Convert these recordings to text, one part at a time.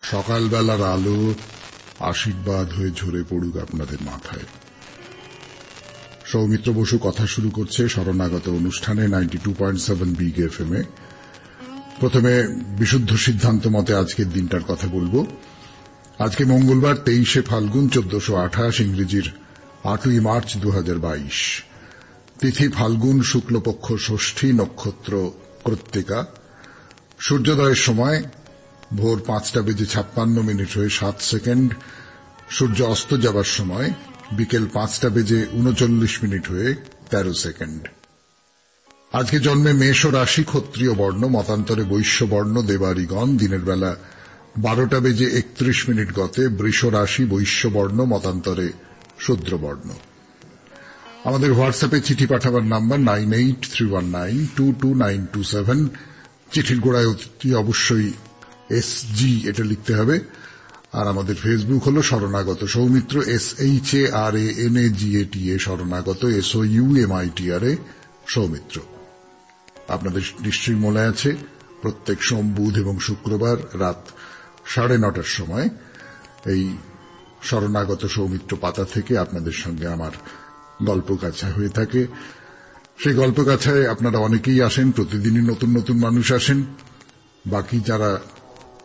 সকালবেলার আলো আশীর্বাদ হয়ে ঝরে পড়ুক আপনাদের মাথায়। সৌমিত্র বসু কথা শুরু করছে শরণাগত অনুষ্ঠানে 92.7 বিগ এফএম এ। প্রথমে বিশুদ্ধ সিদ্ধান্ত মতে আজকের দিনটার কথা বলবো। আজকে মঙ্গলবার 23শে ফাল্গুন 1428, ইংরেজির 8ই মার্চ 2022। তিথি ফাল্গুন, শুক্লপক্ষ ষষ্ঠী, নক্ষত্র কৃত্তিকা। সূর্যোদয়ের সময় ভোর 5:56 হয়ে 7 সেকেন্ড। সূর্য অস্ত যাবার সময় বিকেল 5:39 হয়ে 13 সেকেন্ড। আজকে জন্মে মেষ রাশি, ক্ষত্রিয় বর্ণ, মতান্তরে বৈশ্য বর্ণ, দেবারিগণ। দিনের বেলা 12:31 গতে বৃষ রাশি, বৈশ্য বর্ণ, মতান্তরে শূদ্র বর্ণ। আমাদের হোয়াটসঅ্যাপে চিঠি পাঠাবার নাম্বার 9831922927। চিঠির গোড়ায় অতি অবশ্যই SG এটা লিখতে হবে। আর আমাদের ফেসবুক হল শরণাগত সৌমিত্র, SHARANAGATA শরণাগত, SOUMITRA সৌমিত্র। আপনাদের নিশ্চয়ই মনে আছে প্রত্যেক সোম, বুধ এবং শুক্রবার রাত 9:30টার সময় এই শরণাগত সৌমিত্র পাতা থেকে আপনাদের সঙ্গে আমার গল্পগাছা হয়ে থাকে। সেই গল্পগাছায় আপনারা অনেকেই আসেন, প্রতিদিনই নতুন নতুন মানুষ আসেন। বাকি যারা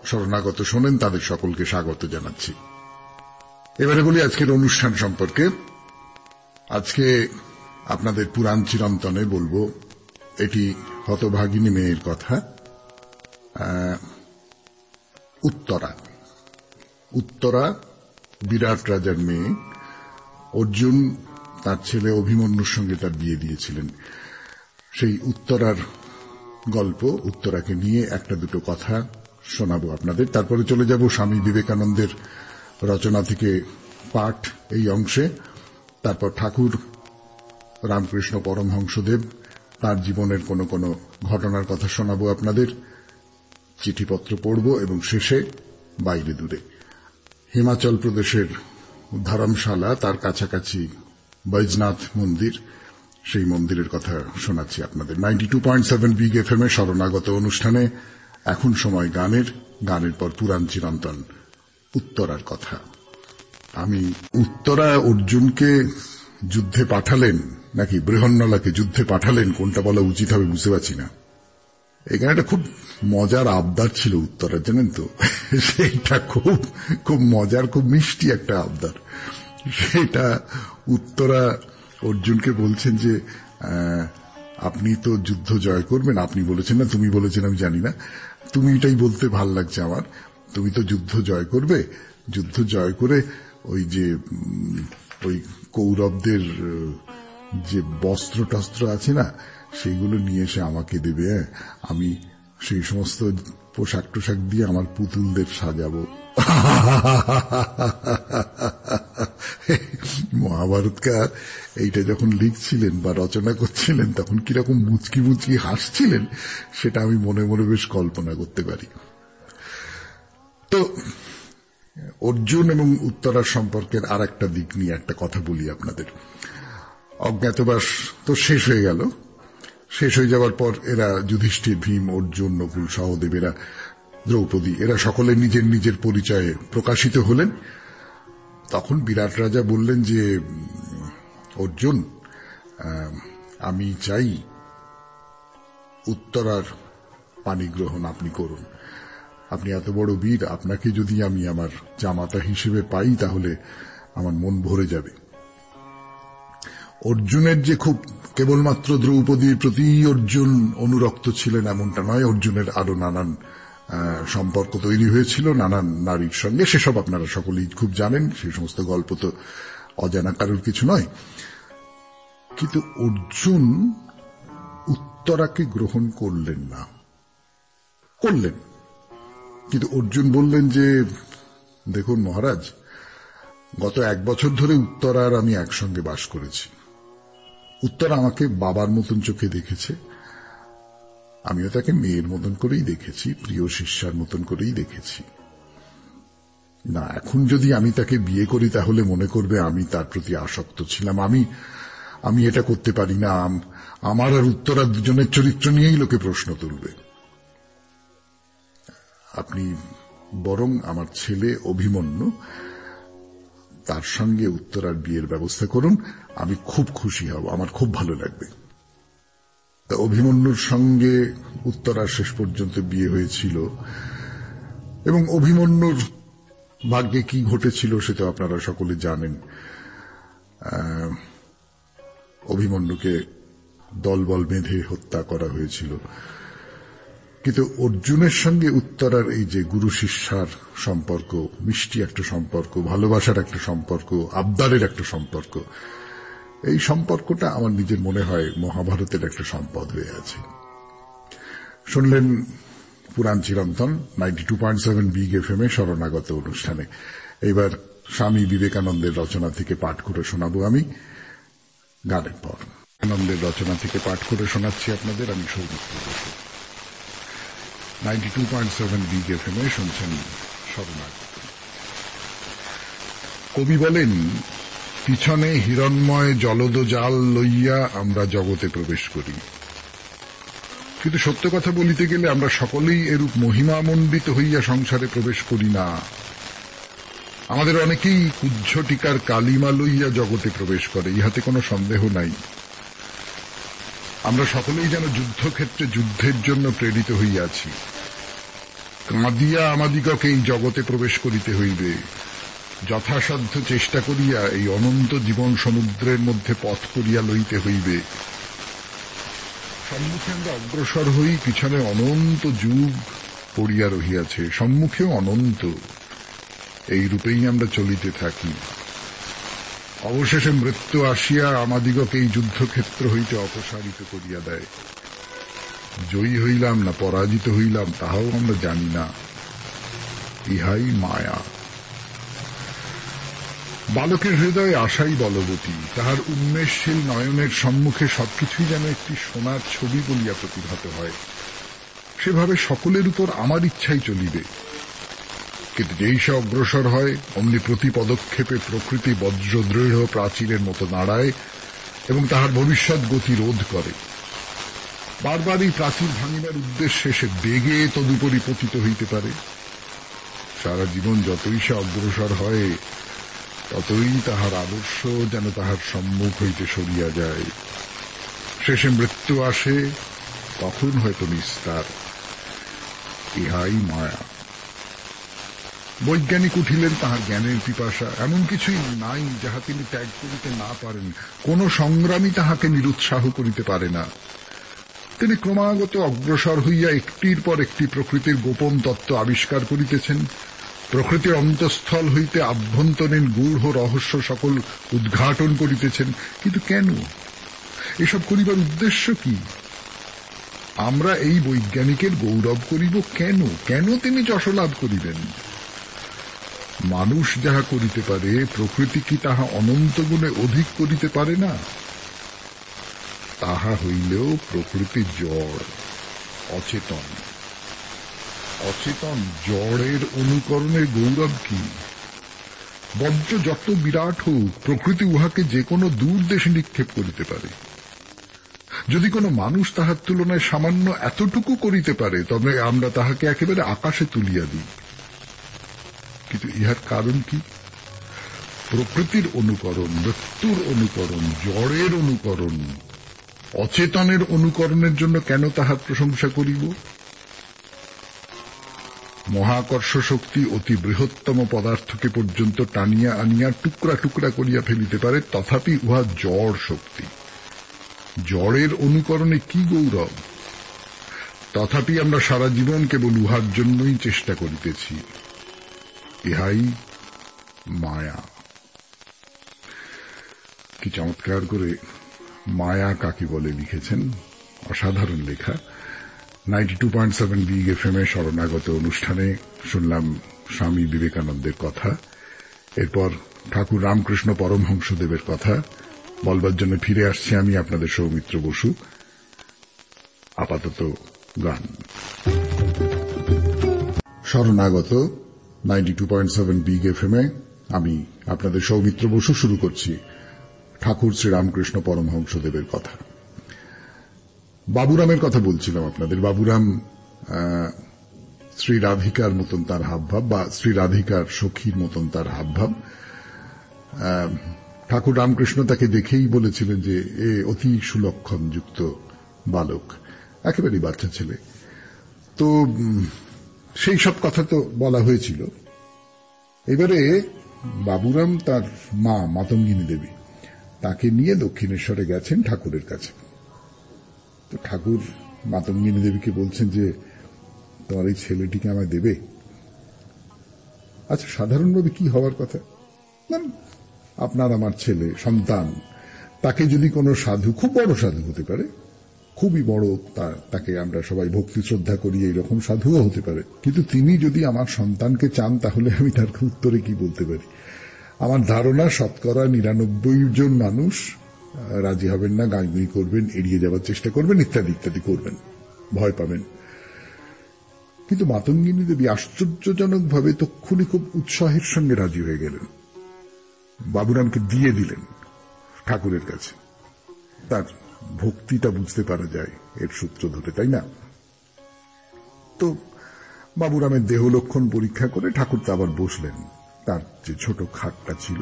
শরণাগত শোনেন তাদের সকলকে স্বাগত জানাচ্ছি। এবারে বলি আজকের অনুষ্ঠান সম্পর্কে। আজকে আপনাদের পুরাণ চিরন্তনে বলবো এটি হতভাগিনী মেয়ের কথা। উত্তরা বিরাট রাজার মেয়ে। অর্জুন তার ছেলে অভিমন্যুর সঙ্গে তার বিয়ে দিয়েছিলেন। সেই উত্তরার গল্প, উত্তরাকে নিয়ে একটা দুটো কথা শোনাবো আপনাদের। তারপরে চলে যাব স্বামী বিবেকানন্দের রচনা থেকে পাঠ এই অংশে। তারপর ঠাকুর রামকৃষ্ণ পরমহংসদেব তার জীবনের কোন কোন ঘটনার কথা শোনাবো আপনাদের। চিঠিপত্র পড়ব এবং শেষে বাইরে দূরে হিমাচল প্রদেশের ধর্মশালা, তার কাছাকাছি বৈজনাথ মন্দির, সেই মন্দিরের কথা শোনাচ্ছি আপনাদের। 92.7 বিগ এফএম এ শরণাগত অনুষ্ঠানে এখন সময় গানের পর পুরাণ চিরন্তন, উত্তরার কথা। উত্তরা অর্জুনকে যুদ্ধে পাঠালেন নাকি বৃহন্নলাকে যুদ্ধে পাঠালেন, কোনটা বলা উচিত হবে বুঝতে পারছি না। এই গানটা খুব মজার আবদার ছিল উত্তরার, জানেন তো। সেইটা খুব মজার, খুব মিষ্টি একটা আবদার। সেটা উত্তরা অর্জুনকে বলছেন যে আপনি তো যুদ্ধ জয় করবেন, আপনি বলেছেন না তুমি বলেছেন আমি জানি না, তুমি এটাই বলতে ভাল লাগছে আমার। তুমি তো যুদ্ধ জয় করবে, যুদ্ধ জয় করে ওই কৌরবদের যে বস্ত্র টস্ত্র আছে না, সেইগুলো নিয়ে এসে আমাকে দেবে। আমি সেই সমস্ত পোশাক টোশাক দিয়ে আমার পুতুলদের সাজাবো। মহাভারতকার এইটা যখন লিখছিলেন বা রচনা করছিলেন তখন কিরকম মুচকি মুচকি হাসছিলেন সেটা আমি মনে মনে বেশ কল্পনা করতে পারি। তো অর্জুন এবং উত্তরার সম্পর্কের আর একটা দিক নিয়ে একটা কথা বলি আপনাদের। অজ্ঞাতবাস তো শেষ হয়ে গেল। শেষ হয়ে যাওয়ার পর এরা যুধিষ্ঠির, ভীম, অর্জুন, নকুল, সহদেব, এরা দ্রৌপদী, এরা সকলে নিজের নিজের পরিচয়ে প্রকাশিত হলেন। তখন বিরাট রাজা বললেন যে অর্জুন, আমি চাই উত্তরার পানি গ্রহণ আপনি করুন। আপনি এত বড় বীর, আপনাকে যদি আমি আমার জামাতা হিসেবে পাই তাহলে আমার মন ভরে যাবে। অর্জুনের যে খুব কেবলমাত্র দ্রৌপদীর প্রতি অর্জুন অনুরক্ত ছিলেন এমনটা নয়, অর্জুনের আরো নানান সম্পর্ক তৈরি হয়েছিল নানান নারীর সঙ্গে, সেসব আপনারা সকলেই খুব জানেন, সেই সমস্ত গল্প তো অজানা কারোর কিছু নয়। কিন্তু অর্জুন উত্তরাকে গ্রহণ করলেন না, করলেন, কিন্তু অর্জুন বললেন যে দেখুন মহারাজ, গত 1 বছর ধরে উত্তরা আর আমি একসঙ্গে বাস করেছি। উত্তরা আমাকে বাবার মতন চোখে দেখেছে, আমিও তাকে মেয়ের মতন করেই দেখেছি, প্রিয় শিষ্যার মতন করেই দেখেছি। না, এখন যদি আমি তাকে বিয়ে করি তাহলে মনে করবে আমি তার প্রতি আসক্ত ছিলাম। আমি এটা করতে পারি না। আমার আর উত্তরা দুজনের চরিত্র নিয়েই লোকে প্রশ্ন তুলবে। আপনি বরং আমার ছেলে অভিমন্যু, তার সঙ্গে উত্তরার বিয়ের ব্যবস্থা করুন, আমি খুব খুশি হব, আমার খুব ভালো লাগবে। তা অভিমন্যুর সঙ্গে উত্তরার শেষ পর্যন্ত বিয়ে হয়েছিল, এবং অভিমন্যুর ভাগ্যে কি ঘটেছিল সেটা আপনারা সকলে জানেন। অভিমন্যুকে দলবল বেঁধে হত্যা করা হয়েছিল। কিন্তু অর্জুনের সঙ্গে উত্তরার এই যে গুরু শিষ্যার সম্পর্ক, মিষ্টি একটা সম্পর্ক, ভালোবাসার একটা সম্পর্ক, আবদারের একটা সম্পর্ক, এই সম্পর্কটা আমার নিজের মনে হয় মহাভারতের একটা সম্পদ হয়ে আছে। শুনলেন পুরাণ চিরন্তন 92.7 বিগ এফএম এ শরণাগত অনুষ্ঠানে। এবার স্বামী বিবেকানন্দের রচনা থেকে পাঠ করে শোনাবো আমি গানের পর। বিবেকানন্দের রচনা থেকে পাঠ করে শোনাচ্ছি আপনাদের আমি সৌমিত্র বসু। 92.7 বিগ এফএম এ শুনছেন শরণাগত। কবি বলেন, পিছনে হিরণ্ময় জলদ জাল লইয়া আমরা জগতে প্রবেশ করি। কিন্তু সত্য কথা বলিতে গেলে আমরা সকলেই এরূপ মহিমামণ্ডিত হইয়া সংসারে প্রবেশ করি না। আমাদের অনেকেই কুজ্ঝটিকার কালিমা লইয়া জগতে প্রবেশ করে, ইহাতে কোনো সন্দেহ নাই। আমরা সকলেই যেন যুদ্ধক্ষেত্রে যুদ্ধের জন্য প্রেরিত হইয়াছি। কাঁদিয়া আমাদিগকে এই জগতে প্রবেশ করিতে হইবে, যথাসাধ্য চেষ্টা করিয়া এই অনন্ত জীবন সমুদ্রের মধ্যে পথ করিয়া লইতে হইবে। সম্মুখে আমরা অগ্রসর হই, পিছনে অনন্ত যুগ পড়িয়া রহিয়াছে, সম্মুখেও অনন্ত। এই রূপেই আমরা চলিতে থাকি। অবশেষে মৃত্যু আসিয়া আমাদিগকে এই যুদ্ধক্ষেত্র হইতে অপসারিত করিয়া দেয়। জয়ী হইলাম না পরাজিত হইলাম তাহাও আমরা জানি না। ইহাই মায়া। বালকের হৃদয়ে আশাই বলবতী, তাহার উন্মেষশীল নয়নের সম্মুখে সবকিছুই যেন একটি সোনার ছবি বলিয়া প্রতিভাত হয়। সেভাবে সকলের উপর আমার ইচ্ছাই চলিবে। কিন্তু যেই সে অগ্রসর হয়, অমনি প্রতি পদক্ষেপে প্রকৃতি বজ্রদৃঢ় প্রাচীরের মতো দাঁড়ায় এবং তাহার ভবিষ্যৎ গতি রোধ করে। বারবার এই প্রাচীর ভাঙিবার উদ্দেশ্যে সে বেগে তদুপরি পতিত হইতে পারে। সারা জীবন যতই সে অগ্রসর হয়, ততই তাহার আদর্শ যেন তাহার সম্মুখ হইতে সরিয়া যায়। শেষে মৃত্যু আসে, তখন হয়তো নিস্তার। ইহাই মায়া। বৈজ্ঞানিক উঠিলেন, তাহার জ্ঞানের পিপাসা। এমন কিছুই নাই যাহা তিনি ত্যাগ করিতে না পারেন। কোন সংগ্রামী তাহাকে নিরুৎসাহ করিতে পারে না। তিনি ক্রমাগত অগ্রসর হইয়া একটির পর একটি প্রকৃতির গোপন তত্ত্ব আবিষ্কার করিতেছেন। প্রকৃতির অন্তঃস্থল হইতে আভ্যন্তরীণ গূঢ় রহস্য সকল উদ্ঘাটন করিতেছেন। কিন্তু কেন? এসব করিবার উদ্দেশ্য কি? আমরা এই বৈজ্ঞানিকের গৌরব করিব কেন? কেন তিনি যশলাভ করিবেন? মানুষ যাহা করিতে পারে, প্রকৃতি কি তাহা অনন্ত গুণে অধিক করিতে পারে না? তাহা হইলেও প্রকৃতি জড়, অচেতন। অচেতন জড়ের অনুকরণের গৌরব কি? বজ্র যত বিরাট হোক, প্রকৃতি উহাকে যে কোনো দূর দেশে নিক্ষেপ করিতে পারে। যদি কোনো মানুষ তাহার তুলনায় সামান্য এতটুকু করিতে পারে, তবে আমরা তাহাকে একেবারে আকাশে তুলিয়া দিই। কিন্তু ইহার কারণ কি? প্রকৃতির অনুকরণ, মৃত্যুর অনুকরণ, জড়ের অনুকরণ, অচেতনের অনুকরণের জন্য কেন তাহার প্রশংসা করিব? মহাকর্ষ শক্তি অতি বৃহত্তম পদার্থকে পর্যন্ত টানিয়া আনিয়া টুকরা টুকরা করিয়া ফেলিতে পারে, তথাপি উহা জড় শক্তি। জড়ের অনুকরণে কি গৌরব? তথাপি আমরা সারা জীবন কেবল উহার জন্যই চেষ্টা করিতেছি। ইহাই মায়া। কি চমৎকার করে মায়া কাকে বলে লিখেছেন, অসাধারণ লেখা। 92.7 বিগ এফএম এ শরণাগত অনুষ্ঠানে শুনলাম স্বামী বিবেকানন্দের কথা। এরপর ঠাকুর রামকৃষ্ণ পরমহংসদেবের কথা বলবার জন্য ফিরে আসছি আমি, আপনাদের সৌমিত্র বসু। আপাতত গান। শরণাগত 92.7 বিগ এফএম এ আমি আপনাদের সৌমিত্র বসু শুরু করছি ঠাকুর শ্রীরামকৃষ্ণ পরমহংসদেবের কথা। বাবুরামের কথা বলছিলাম আপনাদের। বাবুরাম শ্রী রাধিকার মতন তার হাবভাব, বা শ্রী রাধিকার সখীর মতন তার হাবভাব। ঠাকুর রামকৃষ্ণ তাকে দেখেই বলেছিলেন যে এ অতি সুলক্ষণ যুক্ত বালক, একেবারেই বাচ্চা ছেলে। তো সেই সব কথা তো বলা হয়েছিল। এবারে বাবুরাম তার মা মাতঙ্গিনী দেবী তাকে নিয়ে দক্ষিণেশ্বরে গেছেন ঠাকুরের কাছে। তো ঠাকুর মাতঙ্গিনী দেবীকে বলছেন যে তোমার এই ছেলেটিকে আমায় দেবে। আচ্ছা, সাধারণভাবে কি হওয়ার কথা, আপনার আমার ছেলে সন্তান, তাকে যদি কোনো সাধু, খুব বড় সাধু হতে পারে, খুবই বড়, তাকে আমরা সবাই ভক্তি শ্রদ্ধা করি, এইরকম সাধুও হতে পারে, কিন্তু তিনি যদি আমার সন্তানকে চান, তাহলে আমি তার উত্তরে কি বলতে পারি? আমার ধারণা 99% মানুষ রাজি হবেন না, গাঁইগুঁই করবেন, এড়িয়ে যাওয়ার চেষ্টা করবেন, ইত্যাদি ইত্যাদি করবেন, ভয় পাবেন। কিন্তু মাতঙ্গিনী দেবী আশ্চর্যজনকভাবে তক্ষুনি খুব উৎসাহের সঙ্গে রাজি হয়ে গেলেন, বাবুরামকে দিয়ে দিলেন ঠাকুরের কাছে। তার ভক্তিটা বুঝতে পারা যায় এর সূত্র ধরে, তাই না? তো বাবুরামের দেহ লক্ষণ পরীক্ষা করে ঠাকুর তো আবার বসলেন, তার যে ছোট খাটটা ছিল।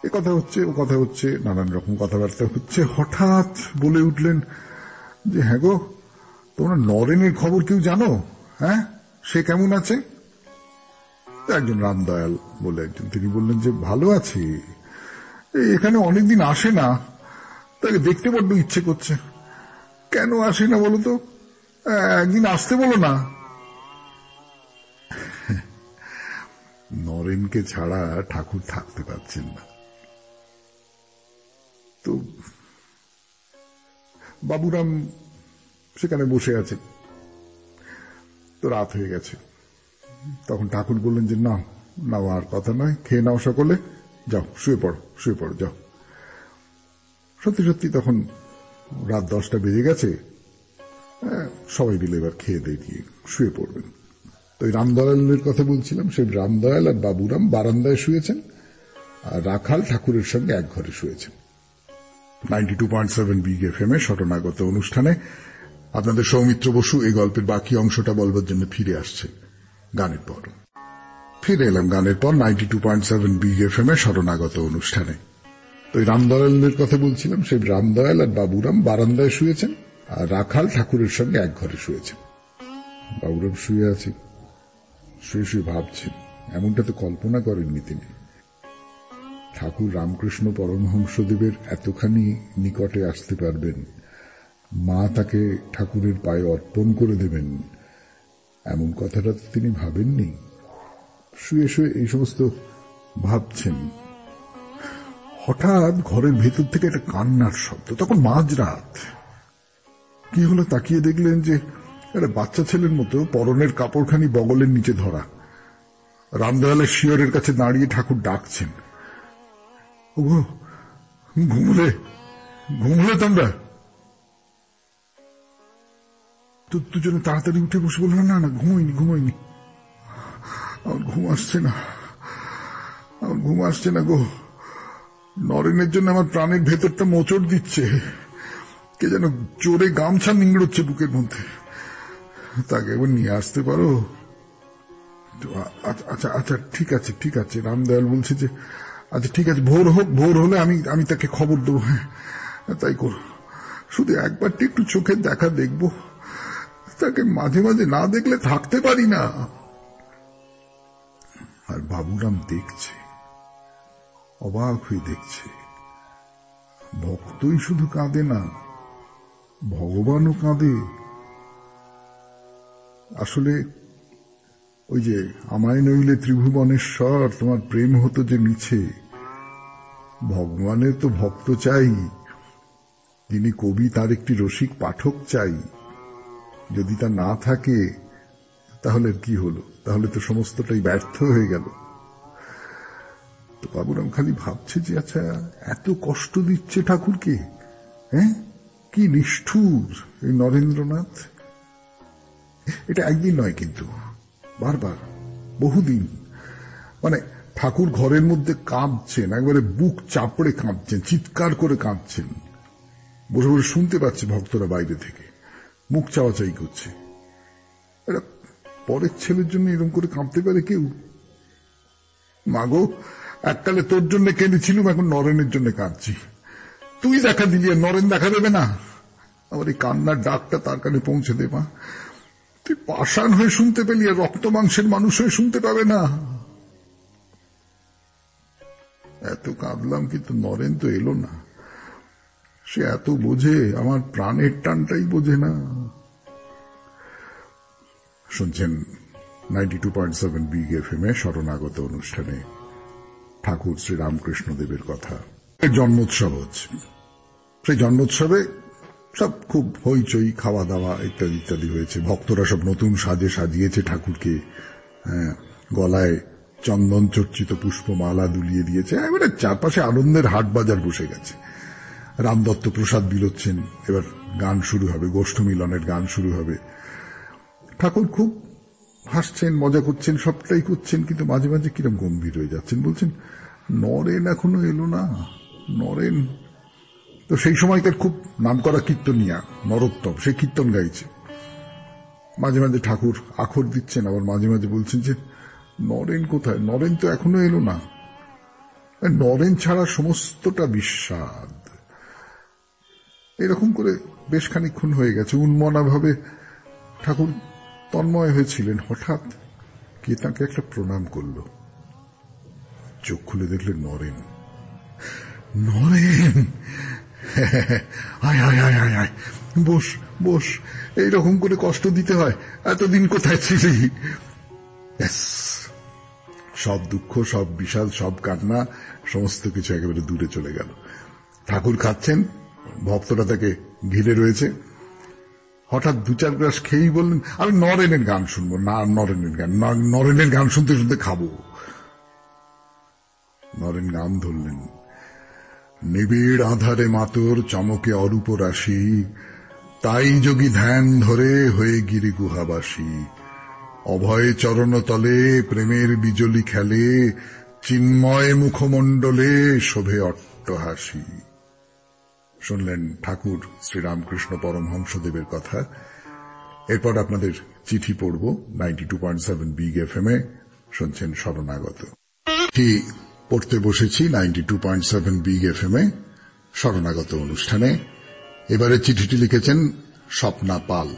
এ কথা হচ্ছে, ও কথা হচ্ছে, নানান রকম কথাবার্তা হচ্ছে। হঠাৎ বলে উঠলেন যে হ্যাঁ গো, তোমরা নরেনের খবর কেউ জানো? হ্যাঁ, সে কেমন আছে? একজন রামদয়াল বলে একজন, তিনি বললেন যে ভালো আছে, এখানে অনেকদিন আসে না, তাকে দেখতে বড্ড ইচ্ছে করছে। কেন আসে না বলো তো? একদিন আসতে বলো না। নরেনকে ছাড়া ঠাকুর থাকতে পারছেন না। তো বাবুরাম সেখানে বসে আছে। তো রাত হয়ে গেছে। তখন ঠাকুর বললেন যে না না, আর কথা নয়, খেয়ে নাও সকলে, যাও শুয়ে পড়ো, শুয়ে পড়ো, যাও। সত্যি সত্যি তখন রাত 10টা বেজে গেছে। সবাই মিলে এবার খেয়ে দিয়ে শুয়ে পড়বেন। তো ওই রামদয়ালের কথা বলছিলাম, সেই রামদয়াল আর বাবুরাম বারান্দায় শুয়েছেন, আর রাখাল ঠাকুরের সঙ্গে এক ঘরে শুয়েছেন। 92.7 বিগ এফএম এ শরণাগত অনুষ্ঠানে আপনাদের সৌমিত্র বসু এই গল্পের বাকি অংশটা বলবার জন্য ফিরে আসছে গানের পর। ফিরে এলাম গানের পর 92.7 বিগ এফএম এ শরণাগত অনুষ্ঠানে। তো ওই রামদয়ালের কথা বলছিলাম, সেই রামদয়াল আর বাবুরাম বারান্দায় শুয়েছেন, আর রাখাল ঠাকুরের সঙ্গে এক ঘরে শুয়েছেন। বাবুরাম শুয়ে আছে, শুয়ে শুয়ে ভাবছেন, এমনটা তো কল্পনা করেননি তিনি। ঠাকুর রামকৃষ্ণ পরমহংসদেবের এতখানি নিকটে আসতে পারবেন, মা তাকে ঠাকুরের পায়ে অর্পণ করে দেবেন, এমন কথাটা তো তিনি ভাবেননি। শুয়ে শুয়ে এই সমস্ত ভাবছেন। হঠাৎ ঘরের ভেতর থেকে একটা কান্নার শব্দ। তখন মাঝরাত। কি হলো তাকিয়ে দেখলেন যে একটা বাচ্চা ছেলের মতো পরনের কাপড়খানি বগলের নিচে ধরা। রামদয়ালের শিয়রের কাছে দাঁড়িয়ে ঠাকুর ডাকছেন, ওগো ঘুমলে, ঘুমলে তোমরা? তো দুজনে তাড়াতাড়ি উঠে বসে বলল, না না ঘুমোইনি, ঘুমোইনি, আমার ঘুম আসছে না, আমার ঘুম আসছে না গো। নরেনের জন্য আমার প্রাণের ভেতরটা মোচড় দিচ্ছে, কে যেন জোরে গামছা নিংড়োচ্ছে বুকের মধ্যে, তাকে একবার নিয়ে আসতে পারো? আচ্ছা আচ্ছা, ঠিক আছে ঠিক আছে। রামদয়াল বলছে যে আচ্ছা ঠিক আছে, ভোর হলে আমি তাকে খবর দেবো। হ্যাঁ তাই করো, শুধু একবারটি একটু চোখের দেখা দেখবো, তাকে মাঝে মাঝে না দেখলে থাকতে পারি না। আর বাবুরাম দেখছে, অবাক হয়ে দেখছে। ভক্তই শুধু কাঁদে না, ভগবানও কাঁদে। আসলে ওই যে আমায় নইলে ত্রিভুবনেশ্বর, তোমার প্রেম হতো যে মিছে, ভগবানের তো ভক্ত চাই, যিনি কবি তার একটি রসিক পাঠক চাই। যদি তা না থাকে তাহলে কি হলো? তাহলে তো সমস্তটাই ব্যর্থ হয়ে গেল। তো বাবুরাম খালি ভাবছে যে আচ্ছা, এত কষ্ট দিচ্ছে ঠাকুরকে, হ্যাঁ, কি নিষ্ঠুর এই নরেন্দ্রনাথ। এটা একদিন নয়, কিন্তু বারবার, বহুদিন। মানে ঠাকুর ঘরের মধ্যে কাঁদছেন, একবারে বুক চাপড়ে কাঁদছেন, চিৎকার করে কাঁদছেন। বসে বসে শুনতে পাচ্ছে ভক্তরা বাইরে থেকে মুখ চাওয়াচাই করছে। পরের ছেলের জন্য এরকম করে কাঁদতে পারে কেউ? মাগো, এককালে তোর জন্য কেঁদেছিলুম, এখন নরেনের জন্য কাঁদছি। তুই দেখা দিলি, আর নরেন দেখা দেবে না? আমার এই কান্নার ডাকটা তার কানে পৌঁছে দে মা। তুই পাষাণ হয়ে শুনতে পেলি, আর রক্ত মাংসের মানুষ হয়ে শুনতে পাবে না। এত কাঁদলাম, কিন্তু নরেন তো এলো না। সে এত বোঝে, আমার প্রাণের টানটাই বোঝে না। শুনছেন 92.7 বিগ এফএম এ শরণাগত অনুষ্ঠানে ঠাকুর শ্রী রামকৃষ্ণদেবের কথা। জন্মোৎসব হচ্ছে। সেই জন্মোৎসবে সব খুব হইচই, খাওয়া দাওয়া ইত্যাদি ইত্যাদি হয়েছে। ভক্তরা সব নতুন সাজে সাজিয়েছে ঠাকুরকে, গলায় চন্দন চর্চিত পুষ্পমালা দুলিয়ে দিয়েছে। এবারে চারপাশে আনন্দের হাট বাজার বসে গেছে। রামদত্ত প্রসাদ বিলোচ্ছেন, এবার গান শুরু হবে, গোষ্ঠ মিলনের গান শুরু হবে। ঠাকুর খুব হাসছেন, মজা করছেন, সবটাই করছেন, কিন্তু মাঝে মাঝে কিরম গম্ভীর হয়ে যাচ্ছেন। বলছেন, নরেন এখনো এলো না, নরেন। তো সেই সময়কার খুব নামকরা কীর্তনিয়া নরোত্তম, সে কীর্তন গাইছে। মাঝে মাঝে ঠাকুর আখর দিচ্ছেন, আবার মাঝে মাঝে বলছেন যে নরেন কোথায়, নরেন তো এখনো এলো না। নরেন ছাড়া সমস্তটা বিস্বাদ। এরকম করে বেশ খানিকক্ষণ হয়ে গেছে। উন্মনা ভাবে ঠাকুর তন্ময় হয়েছিলেন। হঠাৎ কে তাকে একটা প্রণাম করল। চোখ খুলে দেখলেন নরেন। নরেন, আয় আয় আয় আয় আয়, বস বস। এইরকম করে কষ্ট দিতে হয়? এতদিন কোথায় ছিলি? সব দুঃখ, সব বিষাদ, সব কান্না, সমস্ত কিছু একেবারে দূরে চলে গেল। ঠাকুর খাচ্ছেন, ভক্তরা তাকে ঘিরে রয়েছে। হঠাৎ দু চার গ্লাস খেয়েই বললেন, আমি নরেনের গান শুনবো। না, নরেনের গান শুনতে শুনতে খাবো। নরেন গান ধরলেন। নিবিড় আধারে মাতর চমকে অরূপ রাশি, তাই যোগী ধ্যান ধরে হয়ে গিরি গুহাবাসী। অভয় চরণ তলে প্রেমের বিজলি খেলে, চিন্ময় মুখমণ্ডলে শোভে অট্টহাসি। শুনলেন ঠাকুর শ্রীরামকৃষ্ণ পরমহংসদেবের কথা। এরপর আপনাদের চিঠি পড়ব 92.7 বিগ এফএম এ। শুনছেন শরণাগত। চিঠি পড়তে বসেছি 92.7 বিগ এফএম এ শরণাগত অনুষ্ঠানে। এবারে চিঠিটি লিখেছেন স্বপ্না পাল।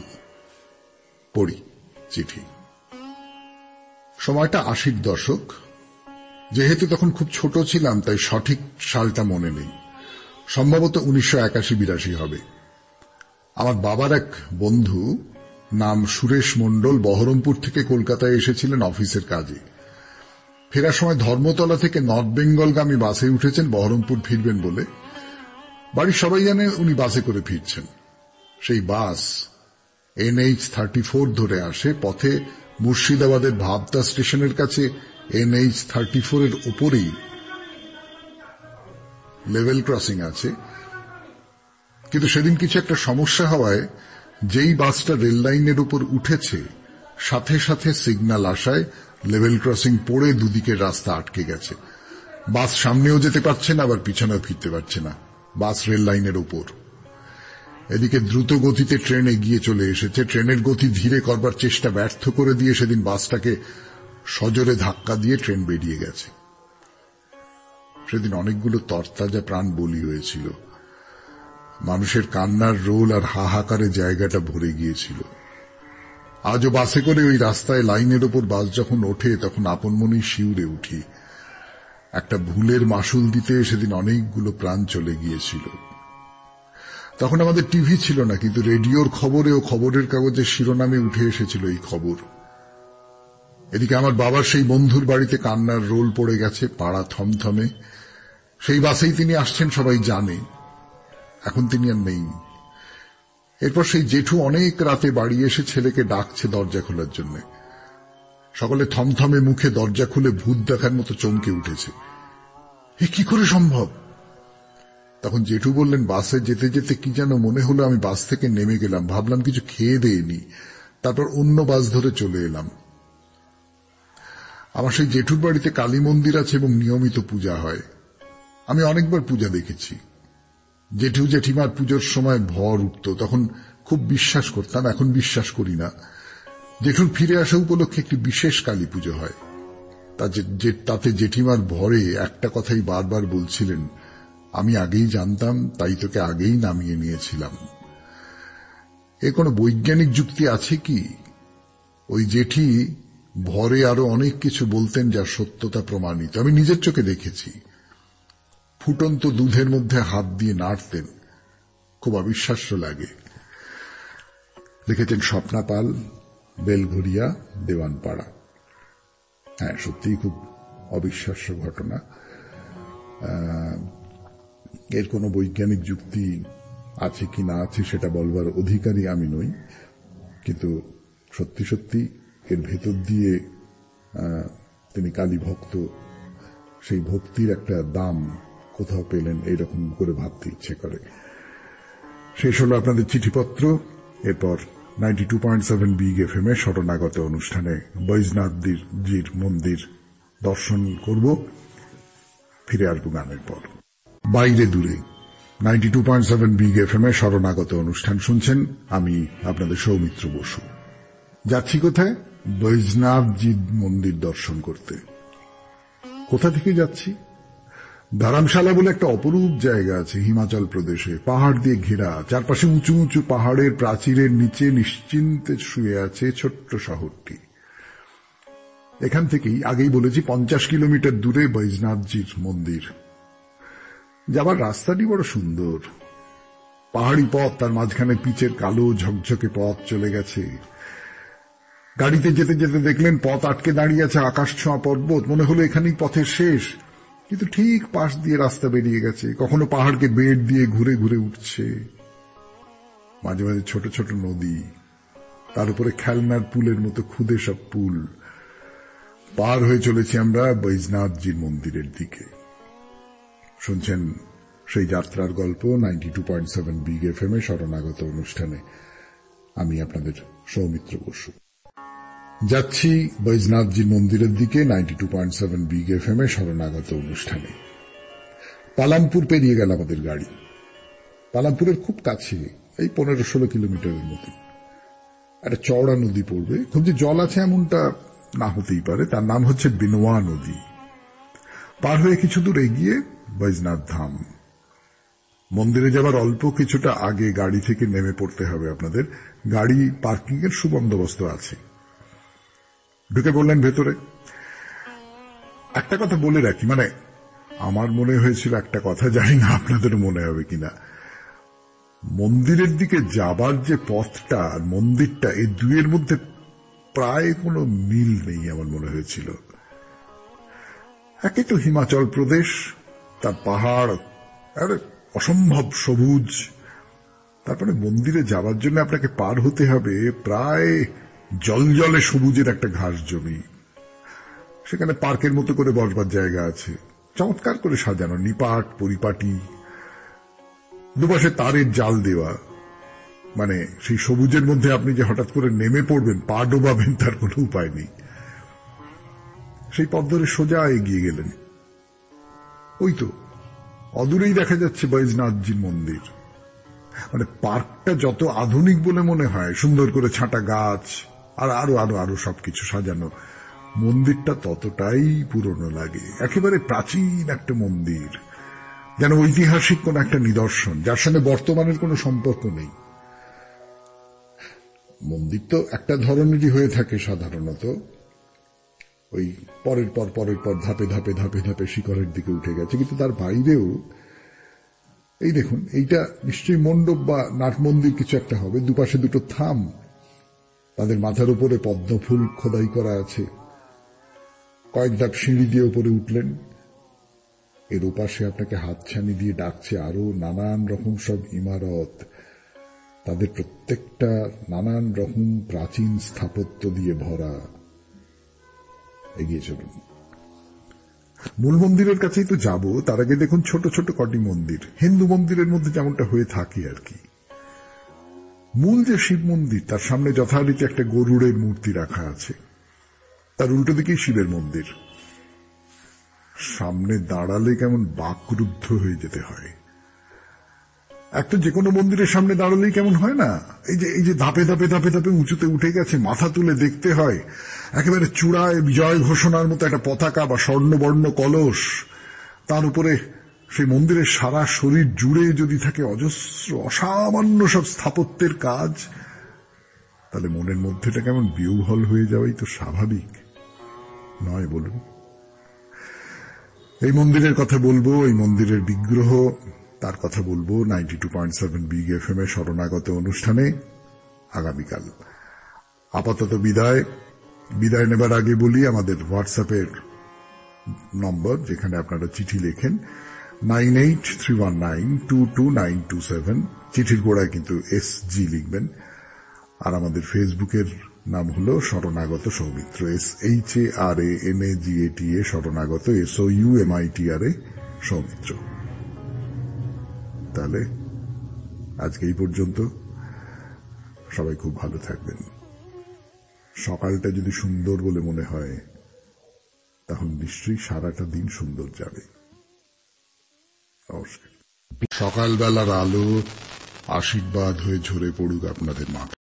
পড়ি চিঠি। সময়টা 80-র দশক। যেহেতু তখন খুব ছোট ছিলাম, তাই সঠিক সালটা মনে নেই। সম্ভবত 1981-82 হবে। আমার বাবার এক বন্ধু, নাম সুরেশ মণ্ডল, বহরমপুর থেকে কলকাতায় এসেছিলেন অফিসের কাজে। ফেরার সময় ধর্মতলা থেকে নর্থ বেঙ্গলগামী বাসে উঠেছেন বহরমপুর ফিরবেন বলে। বাড়ির সবাই জানে উনি বাসে করে ফিরছেন। সেই বাস NH-34 ধরে আসে। পথে মুর্শিদাবাদের ভাবতা স্টেশনের কাছে NH-34 এর উপরেই লেভেল ক্রসিং আছে। কিন্তু সেদিন কিছু একটা সমস্যা হওয়ায় যেই বাসটা রেল লাইনের উপর উঠেছে, সাথে সাথে সিগন্যাল আসায় লেভেল ক্রসিং পড়ে দুদিকের রাস্তা আটকে গেছে। বাস সামনেও যেতে পারছে না, আবার পিছনেও ফিরতে পারছে না। বাস রেল লাইনের উপর। এদিকে দ্রুত গতিতে ট্রেন এগিয়ে চলে এসেছে। ট্রেনের গতি ধীরে করবার চেষ্টা ব্যর্থ করে দিয়ে সেদিন বাসটাকে সজোরে ধাক্কা দিয়ে ট্রেন বেরিয়ে গেছে। সেদিন অনেকগুলো তরতাজা প্রাণ বলি হয়েছিল। মানুষের কান্নার রোল আর হাহাকারে জায়গাটা ভরে গিয়েছিল। আজও বাসে করে ওই রাস্তায় লাইনের ওপর বাস যখন ওঠে, তখন আপন মনেই শিউরে উঠি। একটা ভুলের মাসুল দিতে সেদিন অনেকগুলো প্রাণ চলে গিয়েছিল। তখন আমাদের টিভি ছিল না, কিন্তু রেডিওর খবরে ও খবরের কাগজের শিরোনামে উঠে এসেছিল এই খবর। এদিকে আমার বাবার সেই বন্ধুর বাড়িতে কান্নার রোল পড়ে গেছে, পাড়া থমথমে। সেই বাসেই তিনি আসছেন, সবাই জানে। এখন তিনি আর নেই। এরপর সেই জেঠু অনেক রাতে বাড়ি এসে ছেলেকে ডাকছে দরজা খোলার জন্য। সকলে থমথমে মুখে দরজা খুলে ভূত দেখার মতো চমকে উঠেছে। এ কি করে সম্ভব? তখন জেঠু বললেন, বাসে যেতে যেতে কি যেন মনে হলো আমি বাস থেকে নেমে গেলাম। ভাবলাম কিছু খেয়ে দেয়নি, তারপর অন্য বাস ধরে চলে এলাম। আমার সেই জেঠুর বাড়িতে কালী মন্দির আছে এবং নিয়মিত পূজা হয়। আমি অনেকবার পূজা দেখেছি। জেঠু জেঠিমার পুজোর সময় ভর উঠত, তখন খুব বিশ্বাস করতাম, এখন বিশ্বাস করি না। জেঠুর ফিরে আসা উপলক্ষে একটি বিশেষ কালী পুজো হয়। তাতে জেঠিমার ভরে একটা কথাই বারবার বলছিলেন, আমি আগেই জানতাম, তাই তোকে আগেই নামিয়ে নিয়েছিলাম। এর কোনো বৈজ্ঞানিক যুক্তি আছে কি? ওই জেঠি ভরে আরো অনেক কিছু বলতেন যার সত্যতা প্রমাণিত। আমি নিজের চোখে দেখেছি। ফুটন্ত দুধের মধ্যে হাত দিয়ে নাড়তেন, খুব অবিশ্বাস্য লাগে। লিখেছেন স্বপ্না পাল, বেলঘরিয়া, দেওয়ানপাড়া। হ্যাঁ, সত্যিই খুব অবিশ্বাস্য ঘটনা। এর কোনো বৈজ্ঞানিক যুক্তি আছে কি না আছে সেটা বলবার অধিকারী আমি নই, কিন্তু সত্যি সত্যি এর ভেতর দিয়ে তিনি কালী ভক্ত, সেই ভক্তির একটা দাম কোথাও পেলেন, এইরকম করে ভাবতে ইচ্ছে করে। শেষ হলো আপনাদের চিঠিপত্র। এরপর 92.7 বিগ এফএম এ শরণাগত অনুষ্ঠানে বৈজনাথজির মন্দির দর্শন করব, ফিরে আসবো গানের পর। বাইরে দূরে 92.7 বিগ এফএম এ শরণাগত অনুষ্ঠান শুনছেন। আমি আপনাদের সৌমিত্র বসু। যাচ্ছি কোথায়? বৈজনাথজির মন্দির দর্শন করতে। কোথা থেকে যাচ্ছি? ধরমশালা বলে একটা অপরূপ জায়গা আছে হিমাচল প্রদেশে, পাহাড় দিয়ে ঘেরা, চারপাশে উঁচু উঁচু পাহাড়ের প্রাচীরের নিচে নিশ্চিন্তে শুয়ে আছে ছোট্ট শহরটি। এখান থেকেই, আগেই বলেছি, 50 কিলোমিটার দূরে বৈজনাথজির মন্দির। যাবার রাস্তাটি বড় সুন্দর, পাহাড়ি পথ, তার মাঝখানে পিচের কালো ঝকঝকে পথ চলে গেছে। গাড়িতে যেতে যেতে দেখলেন পথ আটকে দাঁড়িয়ে আছে আকাশ ছোঁয়া পর্বত, মনে হলো এখানেই পথের শেষ, কিন্তু ঠিক পাশ দিয়ে রাস্তা বেরিয়ে গেছে। কখনো পাহাড়কে বেড় দিয়ে ঘুরে ঘুরে উঠছে, মাঝে মাঝে ছোট ছোট নদী, তার উপরে খেলনার পুলের মতো খুদে সব পুল। পার হয়ে চলেছি আমরা বৈজনাথজির মন্দিরের দিকে। শুনছেন সেই যাত্রার গল্প 92.7 বিগ এফএম এ শরণাগত অনুষ্ঠানে। আমি আপনাদের সৌমিত্র বসু। যাচ্ছি বৈজনাথজির মন্দিরের দিকে 92.7 বিগ এফএম এ শরণাগত অনুষ্ঠানে। পালামপুর পেরিয়ে গেল আমাদের গাড়ি। পালামপুরের খুব কাছে, এই 15-16 কিলোমিটারের মতো একটা চওড়া নদী পড়বে। খুব যে জল আছে এমনটা না হতেই পারে, তার নাম হচ্ছে বিনোয়া নদী। পার হয়ে কিছু দূর এগিয়ে বৈজনাথ ধাম। মন্দিরে যাবার অল্প কিছুটা আগে গাড়ি থেকে নেমে পড়তে হবে আপনাদের। গাড়ি পার্কিং এর সুবন্দোবস্ত আছে। ঢুকে পড়লেন ভেতরে। একটা কথা বলে রাখি, মানে আমার মনে হয়েছিল একটা কথা, জানি না আপনাদের মনে হবে কিনা। মন্দিরের দিকে যাবার যে পথটা আর মন্দিরটা, এই দুইয়ের মধ্যে প্রায় কোনো মিল নেই আমার মনে হয়েছিল। একে তো হিমাচল প্রদেশ, তার পাহাড় আর অসম্ভব সবুজ, তারপরে মন্দিরে যাবার জন্য আপনাকে পার হতে হবে প্রায় জলজলে সবুজের একটা ঘাস জমি। সেখানে পার্কের মতো করে বসবার জায়গা আছে, চমৎকার করে সাজানো, নিপাট পরিপাটি, দুপাশে তারের জাল দেওয়া। মানে সেই সবুজের মধ্যে আপনি যে হঠাৎ করে নেমে পড়বেন, পা ডোবাবেন, তার কোনো উপায় নেই। সেই পথ ধরে সোজা এগিয়ে গেলেন। ওই তো অদূরেই দেখা যাচ্ছে বৈজনাথজির মন্দির। মানে পার্কটা যত আধুনিক বলে মনে হয়, সুন্দর করে ছাঁটা গাছ আর আরো আরো আরো সবকিছু সাজানো, মন্দিরটা ততটাই পুরনো লাগে। একেবারে প্রাচীন একটা মন্দির, যেন ঐতিহাসিক কোন একটা নিদর্শন, যার সঙ্গে বর্তমানের কোনো সম্পর্ক নেই। মন্দির তো একটা ধরনেরই হয়ে থাকে সাধারণত, ওই পরের পর ধাপে ধাপে ধাপে ধাপে শিখরের দিকে উঠে গেছে। কিন্তু তার বাইরেও এই দেখুন, এইটা নিশ্চয়ই মণ্ডপ বা নাট মন্দির কিছু একটা হবে। দুপাশে দুটো থাম, তাদের মাথার উপরে পদ্মফুল খোদাই করা আছে। কয়েক ধাপ সিঁড়ি দিয়ে উপরে উঠলেন, এর ওপাশে আপনাকে হাতছানি দিয়ে ডাকছে আরো নানান রকম সব ইমারত, তাদের প্রত্যেকটা নানান রকম প্রাচীন স্থাপত্য দিয়ে ভরা। এগিয়ে চলুন, মূল মন্দিরের কাছেই তো যাব। তার আগে দেখুন ছোট ছোট কটি মন্দির, হিন্দু মন্দিরের মধ্যে যেমনটা হয়ে থাকে আর কি। মূল যে শিব মন্দির, তার সামনে যথারীতি একটা গরুড়ের মূর্তি রাখা আছে, তার উল্টো দিকেই শিবের মন্দির। সামনে দাঁড়ালে কেমন বাকরুদ্ধ হয়ে যেতে হয়। একটা যে কোনো মন্দিরের সামনে দাঁড়ালেই কেমন হয় না, এই যে ধাপে ধাপে ধাপে ধাপে উঁচুতে উঠে গেছে, মাথা তুলে দেখতে হয়, একেবারে চূড়ায় বিজয় ঘোষণার মতো একটা পতাকা বা স্বর্ণবর্ণ কলস, তার উপরে সেই মন্দিরের সারা শরীর জুড়ে যদি থাকে অজস্র অসামান্য সব স্থাপত্যের কাজ, তাহলে মনের মধ্যেটা কেমন বিহ্বল হয়ে যাওয়াই তো স্বাভাবিক নয় বলুন? এই মন্দিরের কথা বলবো, এই মন্দিরের বিগ্রহ, তার কথা বলবো 92.7 বিগ এফএম এ শরণাগত অনুষ্ঠানে আগামীকাল। আপাতত বিদায় নেবার আগে বলি আমাদের হোয়াটসঅ্যাপের নম্বর, যেখানে আপনারা চিঠি লেখেন 9831922927, চিঠির গোড়ায় কিন্তু SG লিখবেন। আর আমাদের ফেসবুকের নাম হলো শরণাগত সৌমিত্র, SHARANAGATA শরণাগত, SOUMITRA সৌমিত্র। তাহলে আজকে এই পর্যন্ত, সবাই খুব ভালো থাকবেন। সকালটা যদি সুন্দর বলে মনে হয় তাহলে নিশ্চয়ই সারাটা দিন সুন্দর যাবে। নমস্কার। সকালবেলার আলো আশীর্বাদ হয়ে ঝরে পড়ুক আপনাদের মাথায়।